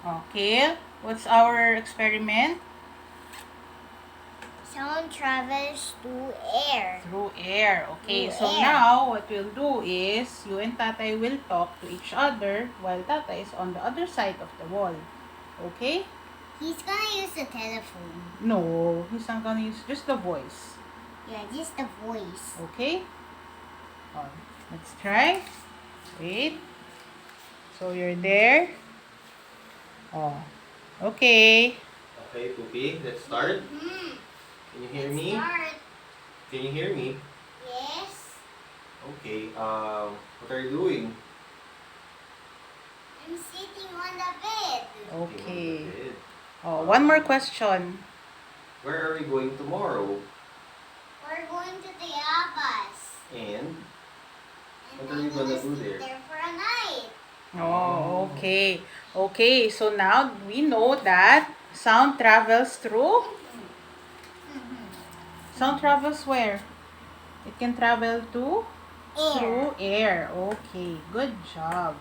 Okay, what's our experiment? Sound travels through air. Through air. Okay, Through so air. now what we'll do is you and Tatay will talk to each other while Tatay is on the other side of the wall. Okay? He's gonna use the telephone. No, he's not gonna use just the voice. Yeah, just the voice. Okay? Oh, let's try. Wait. So you're there. Oh. Okay. Okay, Poopy, let's start. Can you hear me? Start. Can you hear me? Yes. Okay, what are you doing? I'm sitting on the bed. Okay. Sitting on the bed. Oh, one more question. Where are we going tomorrow? We're going to the Abbas. And what are And you we're gonna gonna do sleep there? there for a night. Oh, okay. Okay, so now we know that sound travels through. Sound travels where? It can travel to Air. through air. Okay, good job.